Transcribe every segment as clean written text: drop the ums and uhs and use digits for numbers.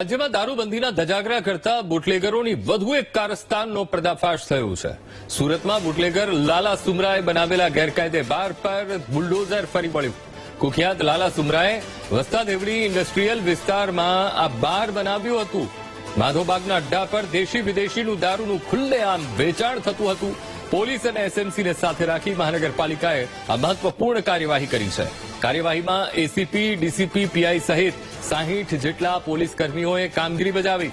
રાજ્યમાં દારૂબંધીના ધજાગરા કરતા બુટલેગરોની વધુ એક કારસ્તાનનો પર્દાફાશ થયો છે. સુરતમાં બુટલેગર લાલા સુમરાએ બનાવેલા ગેરકાયદે બાર પર બુલડોઝર ફરી વળ્યું. કુખ્યાત લાલા સુમરાએ વસ્તાદેવડી ઇન્ડસ્ટ્રીયલ વિસ્તારમાં આ બાર બનાવ્યું હતું. માધવબાગના અડ્ડા પર દેશી વિદેશીનું દારૂનું ખુલ્લેઆમ વેચાણ થતું હતું. પોલીસ અને એસએમસીને સાથે રાખી મહાનગરપાલિકાએ આ મહત્વપૂર્ણ કાર્યવાહી કરી છે. કાર્યવાહીમાં એસીપી, ડીસીપી, પીઆઈ સહિત 60 જેટલા પોલીસ કર્મીઓએ કામગીરી બજાવી.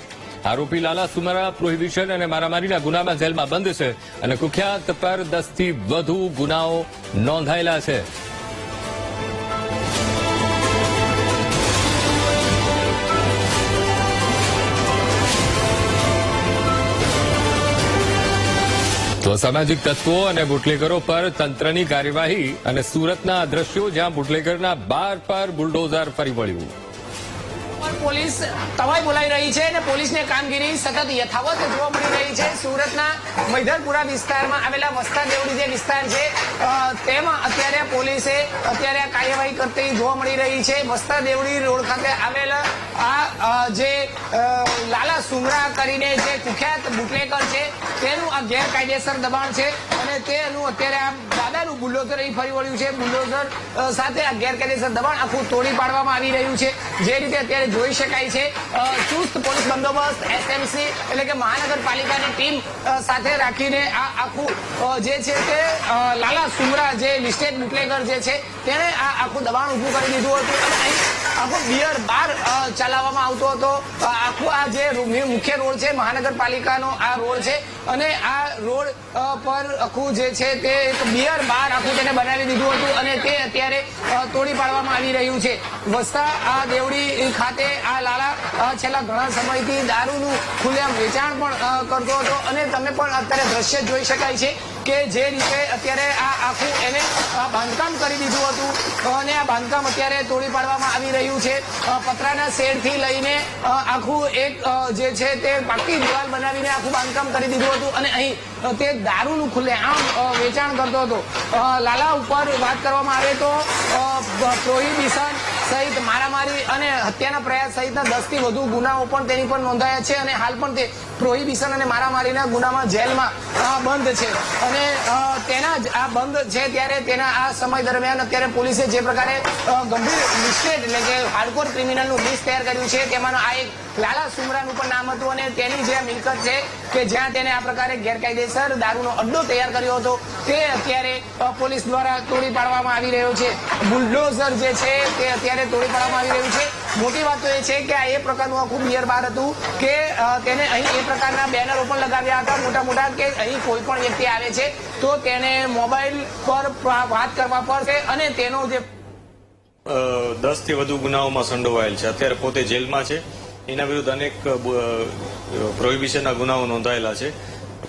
આરોપી લાલા સુમરા પ્રોહિબિશન અને મારામારીના ગુનામાં જેલમાં બંધ છે અને કુખ્યાત પર 10 થી વધુ ગુનાઓ નોંધાયેલા છે. તો સામાજિક તત્વો અને બુટલેગરો પર તંત્રની કાર્યવાહી અને સુરતના દ્રશ્યો જ્યાં બુટલેગરના બાર પર બુલડોઝર ફરી વળ્યું. પોલીસ તવાઈ બોલાઈ રહી છે અને પોલીસની કામગીરી સતત યથાવત જોવા મળી રહી છે. સુરતના મૈધરપુરા વિસ્તારમાં આવેલા વસ્તાદેવડી જે વિસ્તાર છે તેમાં અત્યારે પોલીસે કાર્યવાહી કરતી જોવા મળી રહી છે. વસ્તાદેવડી રોડ ખાતે આવેલા આ જે લાલા સુમરા કરીને જે કુખ્યાત બુટલેગર છે તેનું આ ગેરકાયદેસર દબાણ છે અને તેનું અત્યારે આ દાદાનું બુલડોઝર અહીં ફરી વળ્યું છે. બુલડોઝર સાથે આ ગેરકાયદેસર દબાણ આખું તોડી પાડવામાં આવી રહ્યું છે. જે રીતે અત્યારે જોઈ શકાય છે ચુસ્ત પોલીસ બંદોબસ્ત, એસએમસી એટલે કે મહાનગરપાલિકાની ટીમ સાથે રાખીને આ આખું જે છે તે લાલા સુમરા જે લિસ્ટેડ બુટલેગર જે છે તેને આ આખું દબાણ ઉભું કરી દીધું હતું અને અહીં આખો બિયર બાર ચલાવવામાં આવતો હતો. આખું આ જે મુખ્ય રોડ છે મહાનગરપાલિકાનો આ રોડ છે અને આ રોડ પર આખું જે છે તે એક બિયર બાર આખું તેને બનાવી દીધું હતું અને તે અત્યારે તોડી પાડવામાં આવી રહ્યું છે. વસ્તા આ દેવડી ખાતે આ લાલા છેલ્લા ઘણા સમયથી દારૂનું ખુલ્લેઆમ વેચાણ પણ કરતો હતો અને તમે પણ અત્યારે દ્રશ્ય જોઈ શકાય છે કે જે રીતે અત્યારે આ આખું એને બાંધકામ કરી દીધું હતું અને આ બાંધકામ અત્યારે તોડી પાડવામાં આવી રહ્યું છે. પતરાના શેડથી લઈને આખું એક જે છે તે પાકી દિવાલ બનાવીને આખું બાંધકામ કરી દીધું હતું અને અહીં તે દારૂનું ખુલ્લેઆમ વેચાણ કરતો હતો. લાલા ઉપર વાત કરવામાં આવે તો પ્રોહિબિશન સહિત મારામારી અને હત્યાના પ્રયાસ સહિતના 10 થી વધુ ગુનાઓ પણ તેની પર નોંધાયા છે અને હાલ પણ તે પ્રોહિબિશન અને મારામારીના ગુનામાં જેલમાં બંધ છે અને તેના જ આ બંધ છે ત્યારે તેના આ સમય દરમિયાન અત્યારે પોલીસે જે પ્રકારે ગંભીર લિસ્ટેડ એટલે કે હાર્ડકોર ક્રિમિનલનું લિસ્ટ તૈયાર કર્યું છે તેમાંનો આ એક લાલા સુમરાનું પણ નામ હતું અને તેની જે મિલકત છે કે જ્યાં તેને આ પ્રકારે ગેરકાયદેસર દારૂનો અડ્ડો તૈયાર કર્યો હતો તે અત્યારે પોલીસ દ્વારા તોડી પાડવામાં આવી રહ્યો છે. બુલડોઝર જે છે તે અત્યારે તોડી પાડવામાં આવી રહ્યું છે. મોટી વાત તો એ છે કે આ એ પ્રકારનું આખું બિયર બાર હતું કે તેને અહીં એ પ્રકારના બેનરો પણ લગાવ્યા હતા મોટા મોટા કે અહીં કોઈ પણ વ્યક્તિ આવે છે તો તેને મોબાઈલ પર વાત કરવા પડશે અને તેનો જે 10 થી વધુ ગુનાઓમાં સંડોવાયેલ છે. અત્યારે પોતે જેલમાં છે. એના વિરુદ્ધ અનેક પ્રોહિબિશનના ગુનાઓ નોંધાયેલા છે.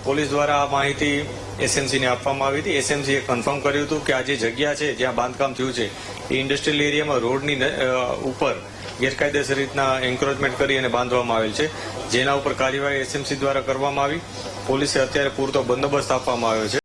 પોલીસ દ્વારા આ માહિતી એસએમસીને આપવામાં આવી હતી. એસએમસીએ કન્ફર્મ કર્યું હતું કે આ જે જગ્યા છે જ્યાં બાંધકામ થયું છે એ ઇન્ડસ્ટ્રીયલ એરિયામાં રોડની ઉપર ગેરકાયદેસર રીતના એન્ક્રોચમેન્ટ કરી અને બાંધવામાં આવેલ છે. જેના ઉપર કાર્યવાહી એસએમસી દ્વારા કરવામાં આવી. પોલીસે અત્યારે પૂરતો બંદોબસ્ત આપવામાં આવ્યો છે.